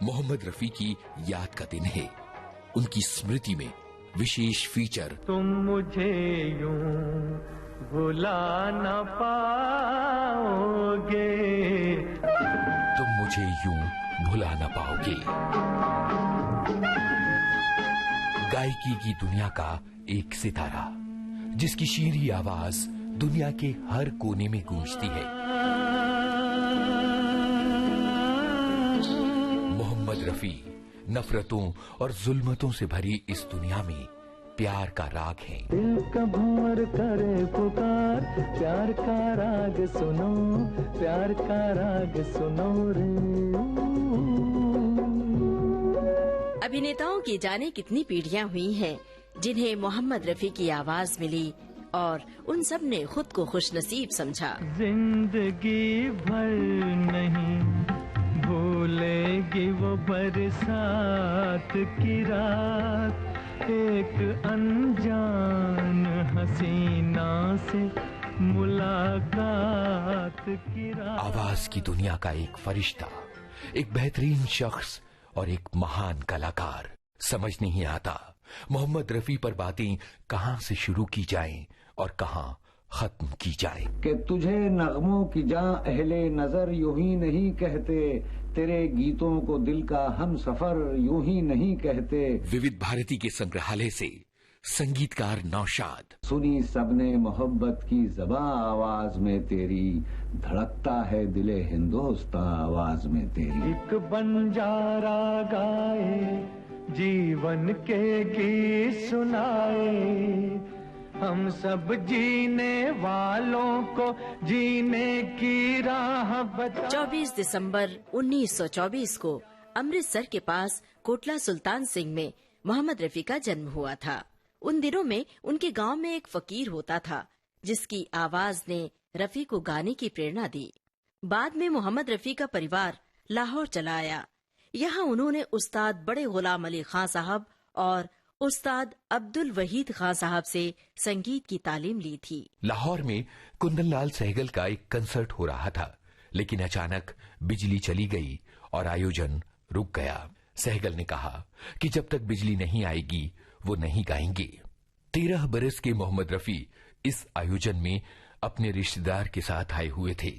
मोहम्मद रफी की याद का दिन है। उनकी स्मृति में विशेष फीचर तुम मुझे यूं भुला न पाओगे, तुम मुझे यूं भुला न पाओगे। गायकी की दुनिया का एक सितारा जिसकी शीरी आवाज दुनिया के हर कोने में गूंजती है। मोहम्मद रफी नफरतों और जुल्मतों से भरी इस दुनिया में प्यार का राग है। दिल का भंवर करे पुकार, प्यार का राग सुनो, प्यार का राग सुनो रे। अभिनेताओं की जाने कितनी पीढ़ियां हुई हैं जिन्हें मोहम्मद रफी की आवाज मिली और उन सब ने खुद को खुशनसीब समझा। जिंदगी भर नहीं भूलेगी वो बरसात की रात, एक अनजान हसीना से मुलाकात की रात। आवाज की दुनिया का एक फरिश्ता, एक बेहतरीन शख्स और एक महान कलाकार। समझ नहीं आता मोहम्मद रफी पर बातें कहां से शुरू की जाएं और कहां खत्म की जाए। कि तुझे नगमों की जां अहले नजर यूं ही नहीं कहते, तेरे गीतों को दिल का हम सफर यूं ही नहीं कहते। विविध भारती के संग्रहालय से संगीतकार नौशाद। सुनी सबने मोहब्बत की ज़बां आवाज में तेरी, धड़कता है दिले हिंदोस्तां आवाज में तेरी। एक बंजारा गाए जीवन के गीत सुनाए, हम सब जीने वालों को जीने की राह बता। 24 दिसंबर 1924 को अमृतसर के पास कोटला सुल्तान सिंह में मोहम्मद रफी का जन्म हुआ था। उन दिनों में उनके गांव में एक फकीर होता था जिसकी आवाज ने रफी को गाने की प्रेरणा दी। बाद में मोहम्मद रफी का परिवार लाहौर चला आया। यहाँ उन्होंने उस्ताद बड़े गुलाम अली खां साहब और उस्ताद अब्दुल वहीद खां साहब से संगीत की तालीम ली थी। लाहौर में कुंदन लाल सहगल का एक कंसर्ट हो रहा था, लेकिन अचानक बिजली चली गई और आयोजन रुक गया। सहगल ने कहा कि जब तक बिजली नहीं आएगी वो नहीं गाएंगे। 13 बरस के मोहम्मद रफी इस आयोजन में अपने रिश्तेदार के साथ आए हुए थे।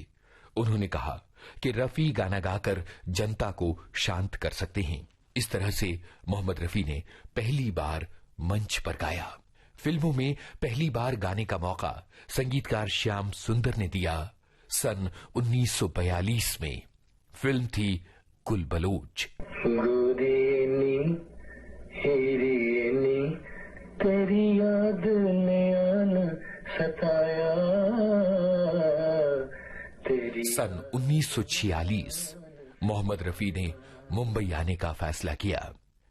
उन्होंने कहा कि रफी गाना गाकर जनता को शांत कर सकते हैं। इस तरह से मोहम्मद रफी ने पहली बार मंच पर गाया। फिल्मों में पहली बार गाने का मौका संगीतकार श्याम सुंदर ने दिया। सन 1942 में फिल्म थी गुल बलोच। तेरी याद ने आना सताया। सन 1946 मोहम्मद रफी ने मुंबई आने का फैसला किया।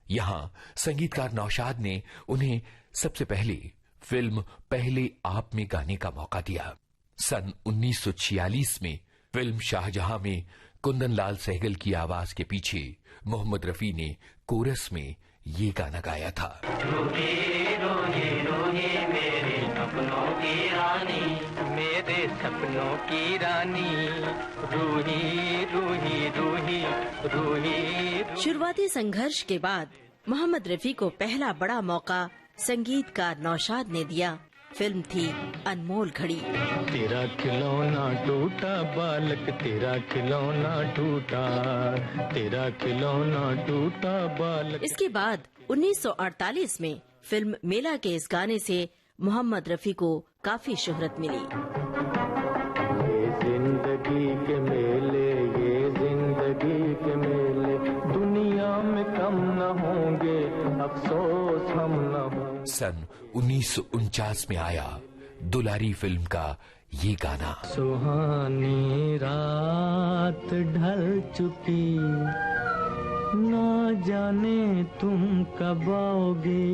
यहां संगीतकार नौशाद ने उन्हें सबसे पहले फिल्म पहले आप में गाने का मौका दिया। सन 1946 में फिल्म शाहजहां में कुंदन लाल सहगल की आवाज के पीछे मोहम्मद रफी ने कोरस में ये गाना गाया था। रोही रोही रोही मेरे सपनों की रानी, मेरे सपनों की रानी, रूही रूही रूही रूही। शुरुआती संघर्ष के बाद मोहम्मद रफी को पहला बड़ा मौका संगीतकार नौशाद ने दिया। फिल्म थी अनमोल घड़ी। तेरा खिलौना टूटा बालक, तेरा खिलौना टूटा, तेरा खिलौना टूटा बालक। इसके बाद 1948 में फिल्म मेला के इस गाने से मोहम्मद रफी को काफी शोहरत मिली। ये जिंदगी के मेले, ये जिंदगी के मेले, दुनिया में कम न होंगे, अफसोस हम न होंगे। सन 1949 में आया दुलारी फिल्म का ये गाना। सुहानी रात ढल चुकी, ना जाने तुम कब आओगे।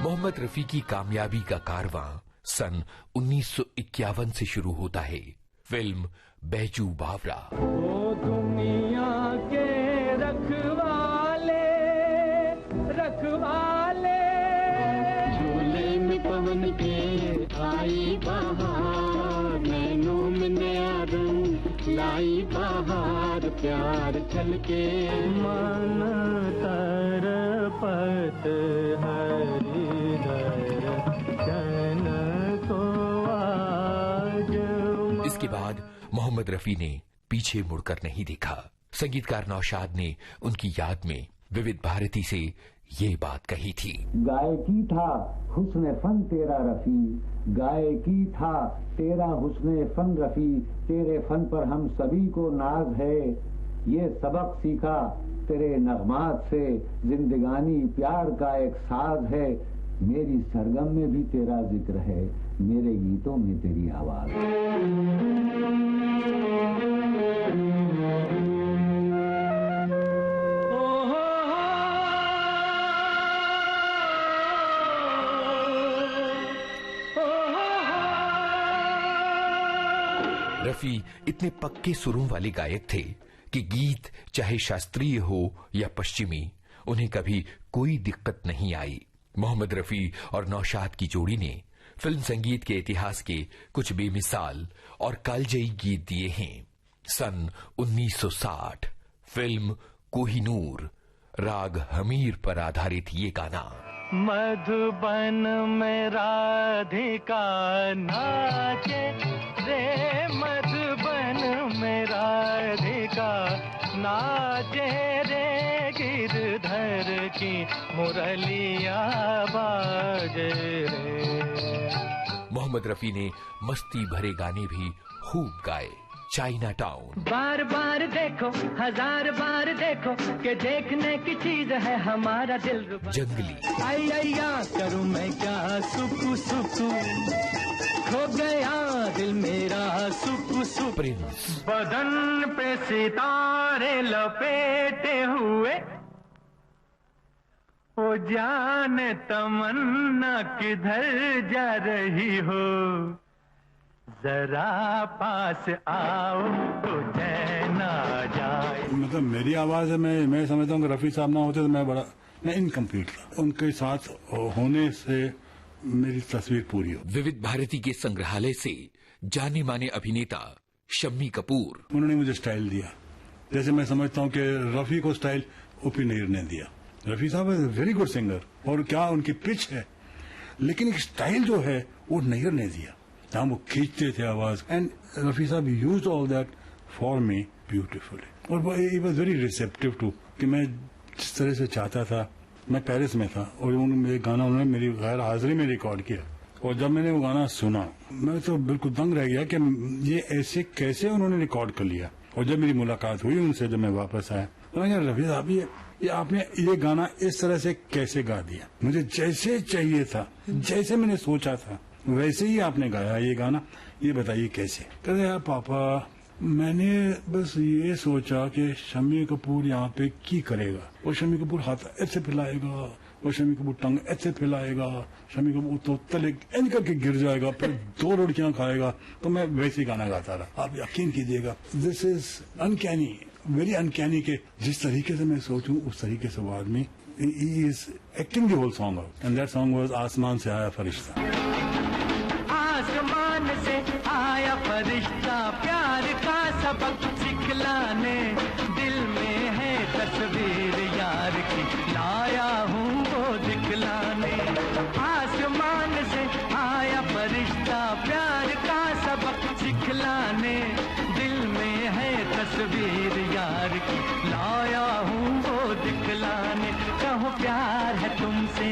मोहम्मद रफी की कामयाबी का कारवां सन 1951 से शुरू होता है। फिल्म बैजू बावरा। वो दुनिया के रखवाले, रखवाले, झूले में पवन के आई बहार, नैनों में नया रंग लाई बहार प्यार छलके मन तरपत हृदय चैन को आज। इसके बाद मोहम्मद रफी ने पीछे मुड़कर नहीं देखा। संगीतकार नौशाद ने उनकी याद में विविध भारती से ये बात कही थी। गायकी था हुस्न फन तेरा रफी, गायकी था तेरा हुस्न फन रफी, तेरे फन पर हम सभी को नाज है, ये सबक सीखा तेरे नगमात से, जिंदगानी प्यार का एक साज है, मेरी सरगम में भी तेरा जिक्र है, मेरे गीतों में तेरी आवाज। रफी इतने पक्के सुरों वाले गायक थे कि गीत चाहे शास्त्रीय हो या पश्चिमी, उन्हें कभी कोई दिक्कत नहीं आई। मोहम्मद रफी और नौशाद की जोड़ी ने फिल्म संगीत के इतिहास के कुछ बेमिसाल और कालजयी गीत दिए हैं। सन 1960 फिल्म कोहिनूर, राग हमीर पर आधारित ये गाना। मधुबन में राधिका नाचे रे, मधुबन में राधिका नाचे रे, गिरधर की मुरलिया बाजे रे। मोहम्मद रफी ने मस्ती भरे गाने भी खूब गाए। चाइना टाउन, बार बार देखो हजार बार देखो कि देखने की चीज है हमारा दिल रुबा। जंगली, आइया करूं मैं क्या सुकू सुकू, खो गया दिल मेरा सुकू सुकू। प्रिंस, बदन पे सितारे लपेटे हुए, ओ जाने तमन्ना किधर जा रही हो, जरा पास आओ तो चैन आ जाए। मतलब मेरी आवाज है, मैं समझता हूँ कि रफी साहब ना होते तो मैं इनकम्प्लीट था। उनके साथ होने से मेरी तस्वीर पूरी हो। विविध भारती के संग्रहालय से जाने माने अभिनेता शम्मी कपूर। उन्होंने मुझे स्टाइल दिया, जैसे मैं समझता हूँ कि रफी को स्टाइल ओपी नैयर ने दिया। रफी साहब इज वेरी गुड सिंगर, और क्या उनकी पिच है, लेकिन एक स्टाइल जो है वो नैयर ने दिया, जहाँ वो खींचते थे आवाज। And Rafi sahab used all that for me beautifully, और he was very receptive to कि मैं जिस तरह से चाहता था। मैं पेरिस में था और मेरे गाना उन्होंने मेरी गैर हाजिरी में रिकॉर्ड किया, और जब मैंने वो गाना सुना मैं तो बिल्कुल दंग रह गया कि ये ऐसे कैसे उन्होंने रिकॉर्ड कर लिया। और जब मेरी मुलाकात हुई उनसे, जब मैं वापस आया तो मैं रफी साहब ये आपने ये गाना इस तरह से कैसे गा दिया, मुझे जैसे चाहिए था, जैसे मैंने सोचा था वैसे ही आपने गाया ये गाना, ये बताइए कैसे। कहते यार पापा, मैंने बस ये सोचा कि शम्मी कपूर यहाँ पे की करेगा, और शम्मी कपूर हाथ ऐसे फैलाएगा, और शम्मी कपूर टंग ऐसे फैलाएगा, शम्मी कपूर तो तले इंज करके गिर जाएगा, फिर 2 रोटियां खाएगा, तो मैं वैसे ही गाना गाता रहा। आप यकीन कीजिएगा, this is uncanny, very uncanny के जिस तरीके से मैं सोचूं उस तरीके से वो आदमी he is acting the whole song out. And that song was आसमान से आया फरिश्ता। आसमान से आया फरिश्ता प्यार का सबक सिखलाने, दिल में है तस्वीर यार की, लाया हूँ वो दिखलाने। आसमान से आया फरिश्ता प्यार का सबक सिखलाने, दिल में है तस्वीर यार की, लाया हूँ वो दिखलाने। कहो प्यार है तुमसे,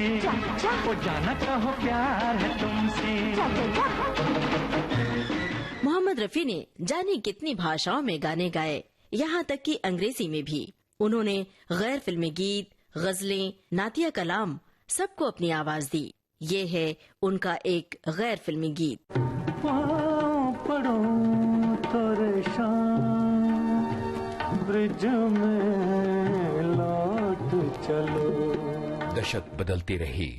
वो जाना कहो प्यार है तुमसे। मोहम्मद रफी ने जाने कितनी भाषाओं में गाने गाए, यहाँ तक कि अंग्रेजी में भी। उन्होंने गैर फिल्मी गीत, गजलें, नातिया कलाम सबको अपनी आवाज दी। ये है उनका एक गैर फिल्मी गीत। पढ़ो थोड़े शाम ब्रिज में लौट चलो। दशक बदलते रहे,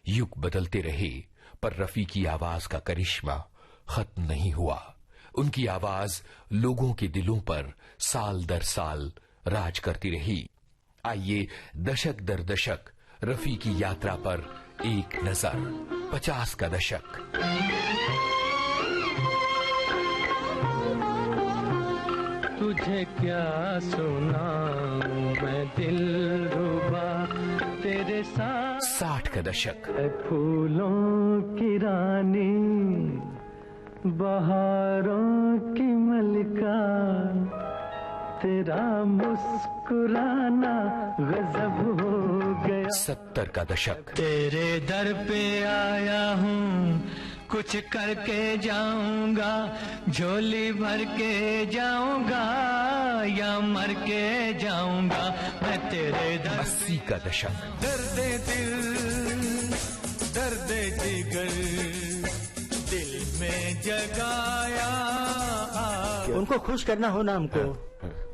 युग बदलते रहे, पर रफी की आवाज का करिश्मा खत्म नहीं हुआ। उनकी आवाज लोगों के दिलों पर साल दर साल राज करती रही। आइए दशक दर दशक रफी की यात्रा पर एक नजर। 50 का दशक। तुझे क्या सुनाऊं मैं दिलरुबा तेरे साथ। 60 का दशक। फूलों की रानी बहारों की मलिका तेरा मुस्कुराना गजब हो गया। 70 का दशक। तेरे दर पे आया हूँ कुछ करके जाऊंगा, झोली भर के जाऊंगा या मर के जाऊंगा मैं तेरे दर। 80 का दशक। दर्दे दिल दर्दे जिगर दिल में जगाया। उनको खुश करना हो ना हमको,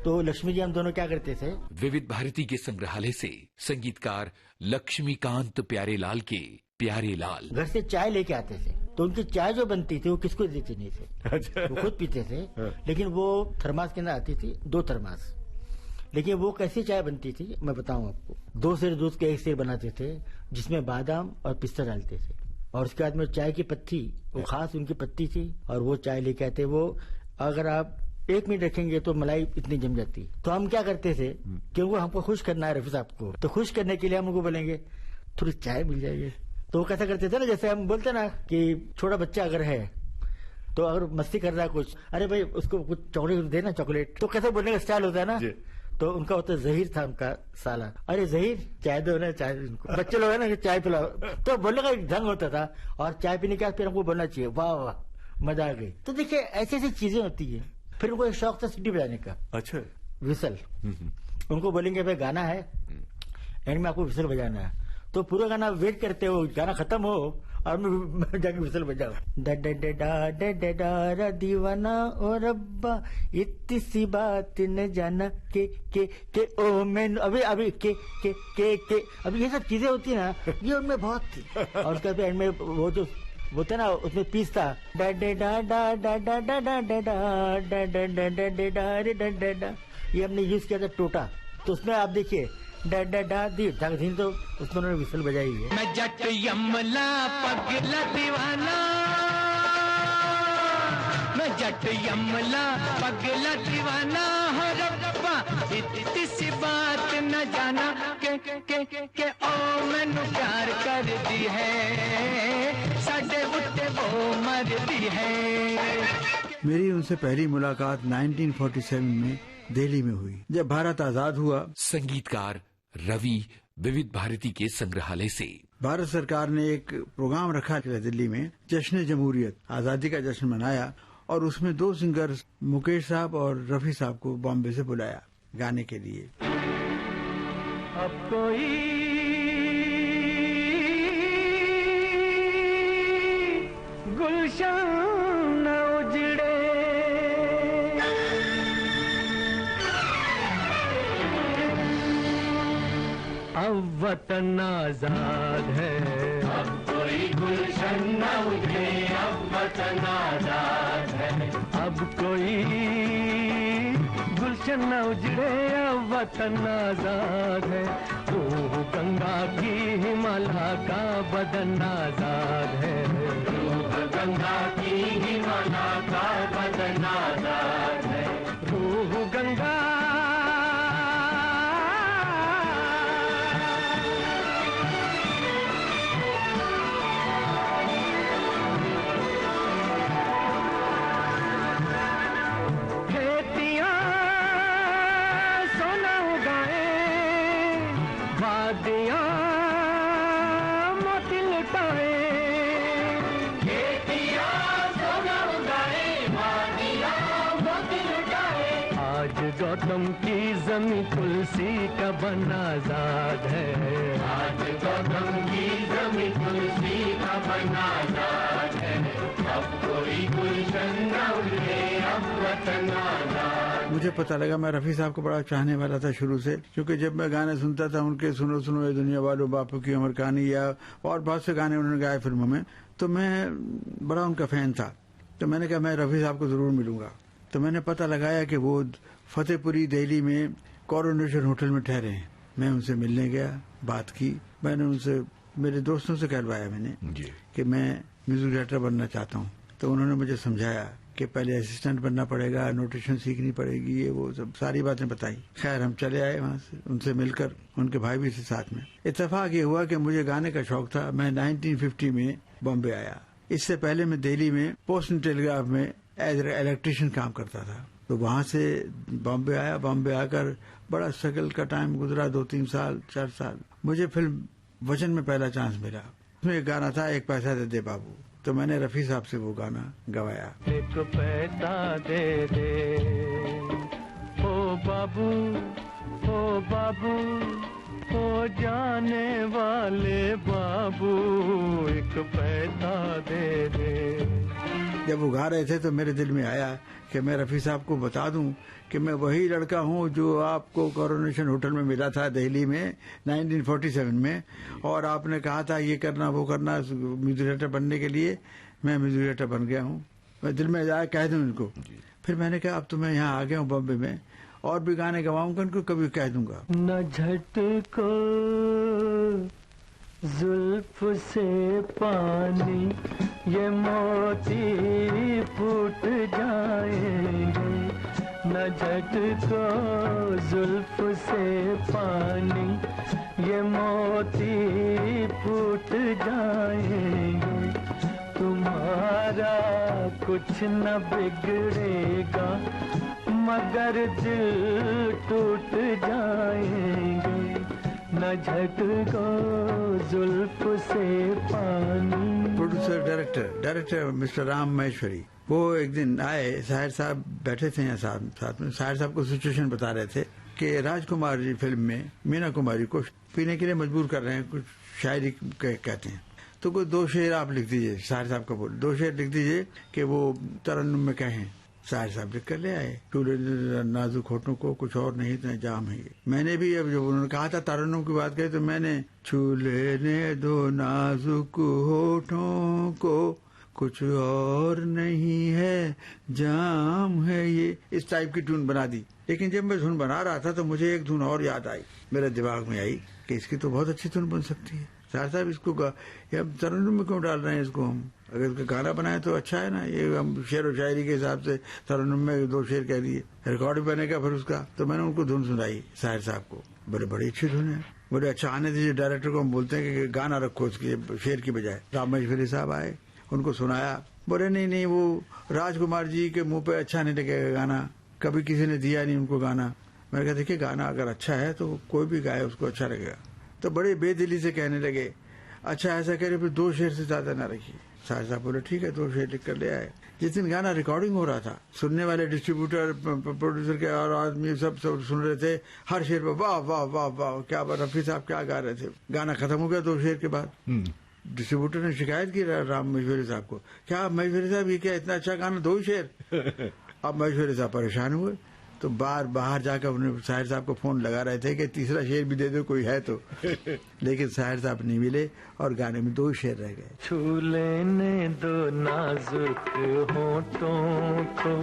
तो लक्ष्मी जी हम दोनों क्या करते थे? विविध भारती के संग्रहालय से संगीतकार लक्ष्मीकांत प्यारेलाल के प्यारे लाल घर से चाय लेके आते थे, तो उनकी चाय जो बनती थी वो किसको देते नहीं थे, वो खुद पीते थे। लेकिन वो थर्मास के अंदर आती थी, 2 थर्मास। लेकिन वो कैसी चाय बनती थी मैं बताऊं आपको। 2 सेर दूध के 1 सेर बनाते थे, जिसमें बादाम और पिस्ता डालते थे, और उसके बाद में चाय की पत्ती, वो खास उनकी पत्ती थी, और वो चाय लेके आते। वो अगर आप 1 मिनट रखेंगे तो मलाई इतनी जम जाती। तो हम क्या करते थे, क्योंकि हमको खुश करना है रफी साहब को, तो खुश करने के लिए हम उनको बोलेंगे थोड़ी चाय मिल जाएगी। तो वो कैसा करते थे ना, जैसे हम बोलते ना कि छोटा बच्चा अगर है तो अगर मस्ती कर रहा है कुछ, अरे भाई उसको कुछ चॉकलेट देना, चॉकलेट। तो कैसे बोलने का स्टाइल होता है ना, तो उनका होता है जहीर था उनका साला, अरे जहीर चाय दो ना, चाय। बच्चे लोग है ना चाय पिलाओ, तो बोलने का एक ढंग होता था। और चाय पीने के बाद फिर हमको बोलना चाहिए वाह वाह मजा आ गई। तो देखिए ऐसी ऐसी चीजें होती है। फिर उनको एक शौक था सीटी बजाने का। अच्छा। विसल। उनको बोलेंगे भाई गाना है, एंड में आपको विसल बजाना है, तो पूरा गाना वेट करते हो, गाना खत्म हो और मैं जाके विसल बजाओ। डा डा डा डा डा डा डा रा दीवाना ओ रब्बा इतनी सी बात न जाना के ओ मैं अभी अभी के अभी ये सब चीजें होती है ना, ये उनमें बहुत थी। और उसके बाद एंड में वो जो होता है ना, उसमें पीस था डा डा डा डा डा डा डा डा डा डा डा डा डा डा डा डा डा डा। ये हमने यूज किया था टोटा। तो उसमें आप देखिए डा डा डा दी धीन, तो उसमें उन्होंने विसल बजाई है। मैं जट यमला पगला दीवाना, मैं जट यमला पगला दीवाना हो रब्बा इतनी सी बात न जाना के ओ मैनू प्यार कर दी है साडे उत्ते वो मर दी है। मेरी उनसे पहली मुलाकात 1947 में दिल्ली में हुई, जब भारत आजाद हुआ। संगीतकार रवि विविध भारती के संग्रहालय से। भारत सरकार ने एक प्रोग्राम रखा दिल्ली में, जश्न जमहूरियत, आजादी का जश्न मनाया, और उसमें 2 सिंगर्स मुकेश साहब और रफी साहब को बॉम्बे से बुलाया गाने के लिए। अब कोई गुलशन न उजड़े, अब वतन आजाद है। अब कोई गुलशन न उजड़े, अब वतन आजाद है। अब कोई गुलशन न उजड़े, अब वतन आजाद है। रूह गंगा की हिमालय का बदन आजाद है। रूह गंगा की हिमालय का बदन आजाद है। रूह गंगा गौतम की जमीन तुलसी का बन आजाद है। आज गौतम की जमीन तुलसी का बन आजाद है। अब कोई गुलशन न उजड़े, अब वतन आजाद। मुझे पता लगा, मैं रफी साहब को बड़ा चाहने वाला था शुरू से, क्योंकि जब मैं गाने सुनता था उनके, सुनो सुनो ये दुनिया वालों, बापू की उम्र कहानी, या और बहुत से गाने उन्होंने गाए फिल्मों में, तो मैं बड़ा उनका फैन था। तो मैंने कहा मैं रफी साहब को जरूर मिलूंगा। तो मैंने पता लगाया कि वो फतेहपुरी दिल्ली में कोरोनेशन होटल में ठहरे हैं। मैं उनसे मिलने गया, बात की, मैंने उनसे, मेरे दोस्तों से कहलवाया मैंने कि मैं म्यूजिक डायरेक्टर बनना चाहता हूँ। तो उन्होंने मुझे समझाया कि पहले असिस्टेंट बनना पड़ेगा, नोटेशन सीखनी पड़ेगी, ये वो सब सारी बातें बताई। खैर हम चले आए वहाँ से, उनसे मिलकर, उनके भाई भी थे साथ में। इत्तेफाक ये हुआ कि मुझे गाने का शौक था। मैं 1950 में बॉम्बे आया। इससे पहले मैं दिल्ली में पोस्ट एंड टेलीग्राफ में एज इलेक्ट्रिशियन काम करता था। तो वहाँ से बॉम्बे आया। बॉम्बे आकर बड़ा स्ट्रगल का टाइम गुजरा, 2-3 साल 4 साल। मुझे फिल्म वचन में पहला चांस मिला। उसमें एक गाना था, एक पैसा दे दे बाबू। तो मैंने रफी साहब से वो गाना गवाया। एक पैसा दे दे ओ बाबू, ओ बाबू, ओ जाने वाले बाबू, एक पैसा दे दे। जब वो गा रहे थे तो मेरे दिल में आया कि मैं रफी साहब को बता दूं कि मैं वही लड़का हूं जो आपको कोरोनेशन होटल में मिला था दिल्ली में 1947 में, और आपने कहा था ये करना वो करना म्यूजिक डायरेक्टर बनने के लिए। मैं म्यूजिक डायरेक्टर बन गया हूं। मैं दिल में जाए कह दूं इनको। फिर मैंने कहा अब तो मैं यहाँ आ गया हूँ बॉम्बे में, और भी गाने गवाऊंगा, इनको कभी कह दूंगा। न झटको जुल्फ से पानी, ये मोती फूट जाएंगे। न झटको जुल्फ से पानी, ये मोती फूट जाएंगे। तुम्हारा कुछ न बिगड़ेगा, मगर दिल टूट जाएंगे। न झटको जुल्फ से पानी। Producer director mister Ram Maheshwari, वो एक दिन आए। साहिर साहब बैठे थे यहाँ साथ में। साहिर साहब को सिचुएशन बता रहे थे कि राजकुमार जी फिल्म में मीना कुमारी को पीने के लिए मजबूर कर रहे हैं, कुछ शायरी कहते हैं। तो कोई 2 शेर आप लिख दीजिए। साहिर साहब का बोल 2 शेर लिख दीजिए कि वो तरन्नुम में कहें। साहिर साहब लिख कर ले आए। टूले नाजुक होठों को कुछ और नहीं तो जाम है ये। मैंने भी अब जब उन्होंने कहा था तरन्नुम की बात कही तो मैंने छू लेने दो नाजुक होठों को, कुछ और नहीं है जाम है ये, इस टाइप की धुन बना दी। लेकिन जब मैं धुन बना रहा था तो मुझे एक धुन और याद आई, मेरे दिमाग में आई कि इसकी तो बहुत अच्छी धुन बन सकती है। साहिर साहब इसको तरन्नुम में क्यों डाल रहे हैं इसको हम? अगर इसका गाना बनाए तो अच्छा है ना। ये हम शेर और शायरी के हिसाब से तरन्नुम में 2 शेर कह दिए, रिकॉर्ड बनेगा फिर उसका। तो मैंने उनको धुन सुनाई साहिर साहब को। बड़ी अच्छी धुन है, बड़े अच्छा आने दीजिए। डायरेक्टर को हम बोलते हैं कि गाना रखो उसके शेर की बजाय। राम महेश्वरी साहब आए, उनको सुनाया। बोले नहीं वो राजकुमार जी के मुंह पे अच्छा नहीं लगेगा गाना, कभी किसी ने दिया नहीं उनको गाना। मैंने कहा देखिए गाना अगर अच्छा है तो कोई भी गाए उसको अच्छा लगेगा। तो बड़े बेदिली से कहने लगे अच्छा ऐसा कह रहे 2 शेर से ज्यादा ना रखिए। साहिर साहब बोले ठीक है 2 शेर लिख कर ले आए। जिस दिन गाना रिकॉर्डिंग हो रहा था, सुनने वाले डिस्ट्रीब्यूटर प्रोड्यूसर के और आदमी सब सुन रहे थे। हर शेर पर वाह वाह वाह वाह, क्या रफी साहब क्या गा रहे थे। गाना खत्म हो गया 2 शेर के बाद। डिस्ट्रीब्यूटर ने शिकायत की राम महेश्वरी साहब को, क्या महेश्वरी साहब ये क्या इतना अच्छा गाना 2 शेर। अब महेश्वरी साहब परेशान हुए तो बाहर जाकर उन्हें साहिर साहब को फोन लगा रहे थे कि तीसरा शेर भी दे दो कोई है तो। लेकिन साहिर साहब नहीं मिले और गाने में 2 शेर रह गए। छू लेने दो नाजुक होठों को,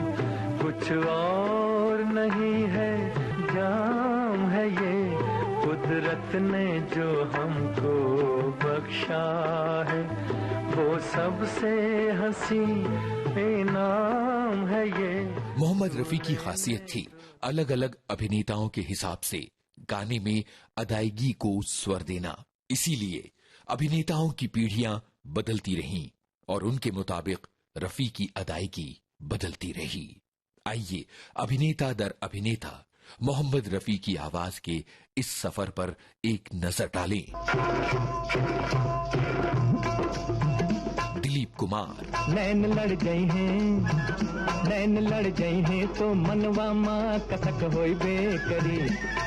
कुछ और नहीं है जाम है ये, कुदरत ने जो हमको बख्शा है वो सबसे हंसी इनाम है ये। मोहम्मद रफी की खासियत थी अलग अलग अभिनेताओं के हिसाब से गाने में अदायगी को स्वर देना। इसीलिए अभिनेताओं की पीढ़ियां बदलती रहीं और उनके मुताबिक रफी की अदायगी बदलती रही। आइए अभिनेता दर अभिनेता मोहम्मद रफी की आवाज के इस सफर पर एक नजर डालें। दिलीप कुमार। नैन लड़ गई हैं, नैन लड़ गई हैं तो मनवा माँ कसक होई बेकरी,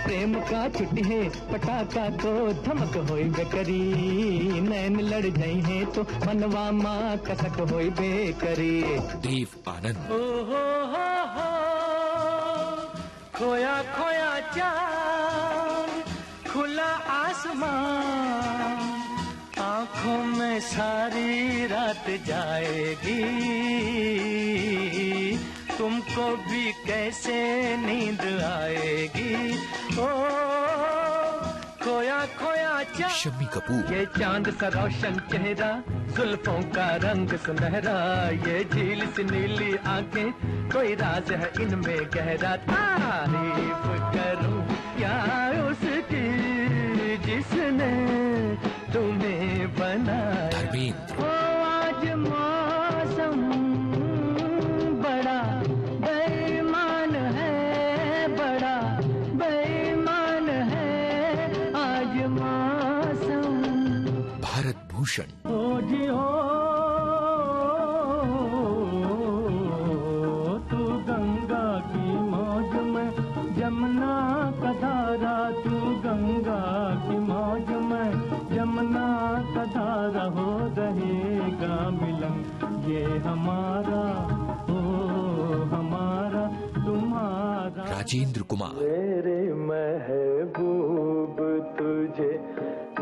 प्रेम का छुट्टी है पटाखा तो धमक होई बेकरी। नैन लड़ गई हैं तो मनवा माँ कसक होई बेकरी। देव आनंद। ओ हो खोया खोया चांद, खुला आसमान, आंखों में सारी रात जाएगी, तुमको भी कैसे नींद आएगी। ओ खोया खोया शम्मी कपूर, ये चांद सा रोशन चेहरा, जुल्फों का रंग सुनहरा, ये झील सी नीली आंखें, कोई राज है इनमें गहरा। तारीफ करूं क्या उसकी जिसने तुम्हें बनाया। धर्मेंद्र, आज मौसम बड़ा बेईमान है, बड़ा बेईमान है आज मौसम। भारत भूषण, ओ जी हो तू गंगा की मौज में, जमुना का धारा, तू गंगा की मौज में, जमुना का धारा, हो रहेगा मिलन ये हमारा, ओ हमारा तुम्हारा। राजेंद्र कुमार, मेरे महबूब तुझे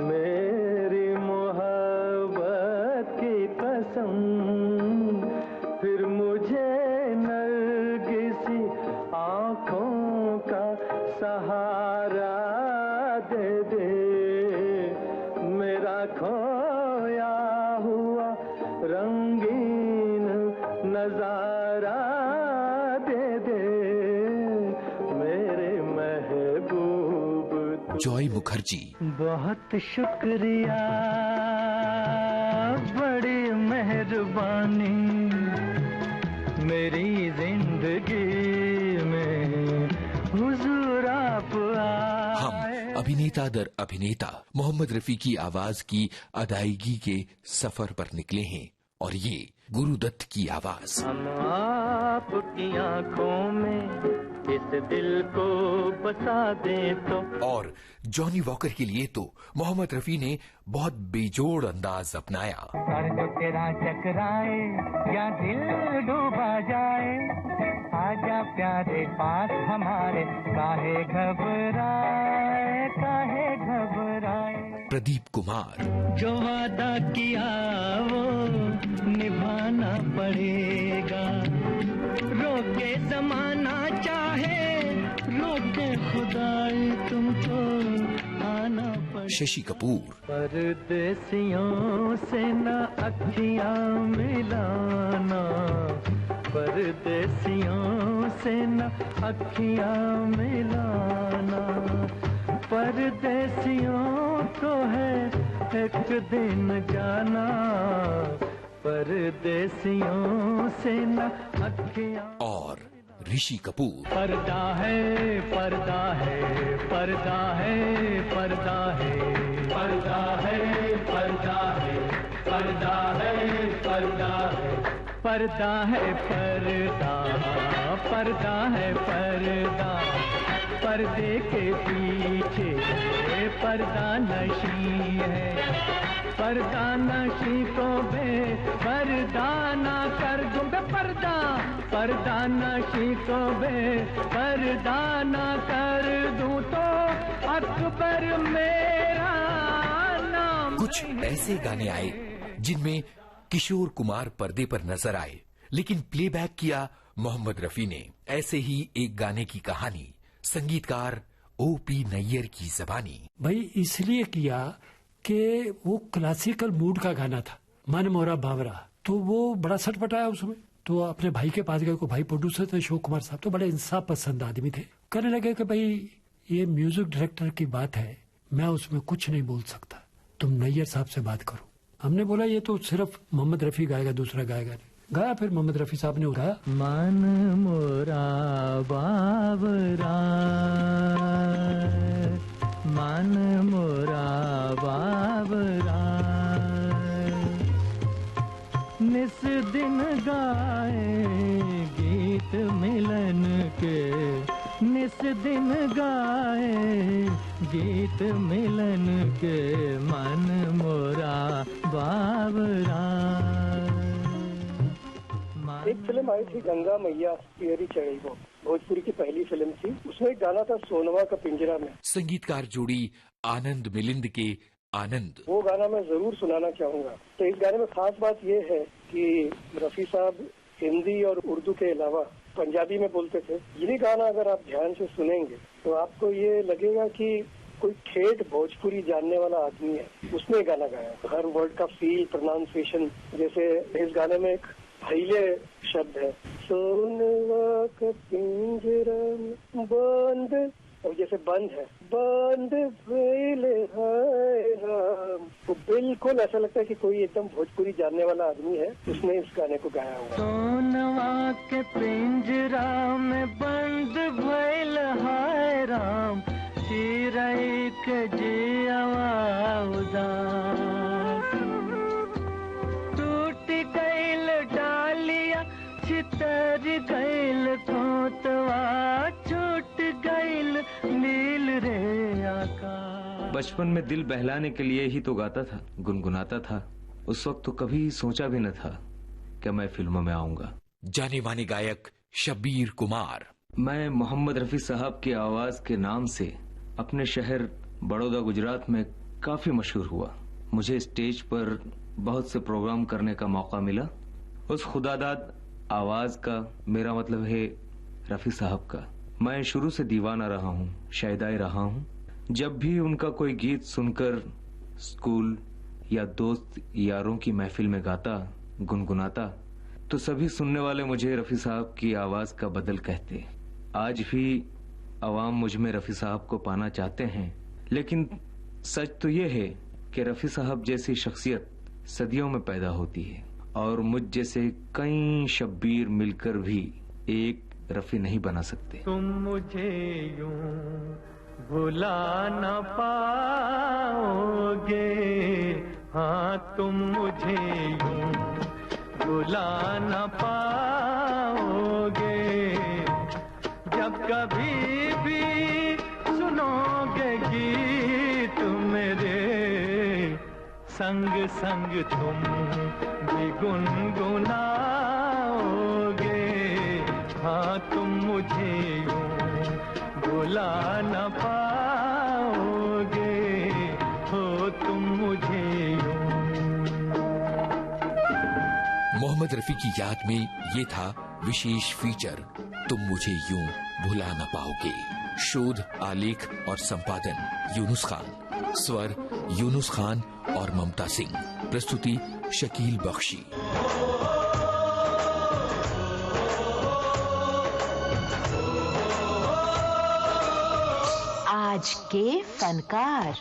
मेरी मोहब्बत की कसम, फिर मुझे नरगिसी आँखों का सहारा दे दे, मेरा खोया हुआ रंगीन नजारा दे दे, मेरे महबूब। जॉय मुखर्जी, बहुत शुक्रिया, बड़ी मेहरबानी, मेरी जिंदगी में हुजूर आप आए। हम अभिनेता दर अभिनेता मोहम्मद रफी की आवाज की अदायगी के सफर पर निकले हैं और ये गुरुदत्त की आवाज। हम आपकी आंखों में इस दिल को बसा दे तो। और जॉनी वॉकर के लिए तो मोहम्मद रफी ने बहुत बेजोड़ अंदाज अपनाया। सर जो तेरा चकराए या दिल डूबा जाए, आजा प्यारे पास हमारे, काहे घबराए, काहे घबराए। प्रदीप कुमार, जो वादा किया वो निभाना पड़ेगा, रोके जमाना चाहे रोके खुदाई, तुमको आना पड़ेगा। शशि कपूर, परदेसियों से न अखियां मिलाना, परदेसियों से न अखियां मिलाना, परदेसियों को है एक दिन जाना, परदेसियों से न अखियां। और ऋषि कपूर, पर्दा है, पर्दा है, पर्दा है, पर्दा है, पर्दा है, पर्दा है, पर्दा है, पर्दा है, पर्दा है, पर्दा, पर्दा है, पर्दा, पर्दे के पीछे पर्दा नशी है, पर्दा नशी को पर्दा ना कर दूं पर्दा, पर्दा नशी को पर्दा ना कर दूं तो अकबर मेरा नाम। कुछ ऐसे गाने आए जिनमें किशोर कुमार पर्दे पर नजर आए, लेकिन प्लेबैक किया मोहम्मद रफी ने। ऐसे ही एक गाने की कहानी संगीतकार O.P. नैयर की जबानी। भाई इसलिए किया कि वो क्लासिकल मूड का गाना था, मन मोरा बावरा, तो वो बड़ा सटपटाया उसमें। तो अपने भाई के पास गए, को भाई प्रोड्यूसर थे अशोक कुमार साहब, तो बड़े इंसाफ पसंद आदमी थे। कहने लगे कि भाई ये म्यूजिक डायरेक्टर की बात है, मैं उसमें कुछ नहीं बोल सकता, तुम नैयर साहब से बात करो। हमने बोला ये तो सिर्फ मोहम्मद रफी गाएगा, दूसरा गाएगा नहीं। गाया, फिर मोहम्मद रफी साहब ने गाया, मन मोरा बावरा, मन मोरा बावरा, निस दिन गाए गीत मिलन के, निस दिन गाए गीत मिलन के, मन मोरा बावरा। एक फिल्म आई थी गंगा मैया पियरी चढ़ी, वो भोजपुरी की पहली फिल्म थी। उसमें एक गाना था सोनवा का पिंजरा में। संगीतकार जोड़ी आनंद मिलिंद के आनंद, वो गाना मैं जरूर सुनाना चाहूंगा। तो इस गाने में खास बात ये है कि रफी साहब हिंदी और उर्दू के अलावा पंजाबी में बोलते थे। यही गाना अगर आप ध्यान से सुनेंगे तो आपको ये लगेगा कि कोई ठेठ भोजपुरी जानने वाला आदमी है, उसने गाना गाया। हर वर्ड का फील, प्रोनाउंसिएशन, जैसे इस गाने में एक पहले शब्द है सोनवा का पिंजरा बंद, और जैसे बंद है बंद भइले हाय राम, तो बिल्कुल ऐसा लगता है कि कोई एकदम भोजपुरी जानने वाला आदमी है, उसने इस गाने को गाया हुआ। सोनवा के पिंजरा में बंद भइल हाय राम, चिरई के जियावा उदास, टूट गइल डालिया छितर गइल खोतवा, छूट गइल नील रे आकाश। बचपन में दिल बहलाने के लिए ही तो गाता था, गुनगुनाता था। उस वक्त तो कभी सोचा भी न था कि मैं फिल्मों में आऊंगा। जाने माने गायक शब्बीर कुमार। मैं मोहम्मद रफी साहब की आवाज के नाम से अपने शहर बड़ौदा गुजरात में काफी मशहूर हुआ। मुझे स्टेज पर बहुत से प्रोग्राम करने का मौका मिला। उस खुदादाद आवाज का मेरा मतलब है रफी साहब का। मैं शुरू से दीवाना रहा हूँ, शायदाई रहा हूँ। जब भी उनका कोई गीत सुनकर स्कूल या दोस्त यारों की महफिल में गाता, गुनगुनाता, तो सभी सुनने वाले मुझे रफी साहब की आवाज का बदल कहते। आज भी अवाम मुझ में रफी साहब को पाना चाहते हैं, लेकिन सच तो ये है कि रफी साहब जैसी शख्सियत सदियों में पैदा होती है और मुझ जैसे कई शब्बीर मिलकर भी एक रफी नहीं बना सकते। तुम मुझे यूं भुला न पाओगे, हाँ तुम मुझे यूं भुला न पाओगे, जब कभी भी सुनोगे गीत मेरे, संग संग तुम भी गुनगुनाओगे, हाँ तुम मुझे यूं भुला न पाओगे, हो तुम मुझे यूं। मोहम्मद रफी की याद में ये था विशेष फीचर, तुम मुझे यूं भुला न पाओगे। शोध, आलेख और संपादन यूनुस खान, स्वर यूनुस खान और ममता सिंह, प्रस्तुति शकील बख्शी। आज के फनकार।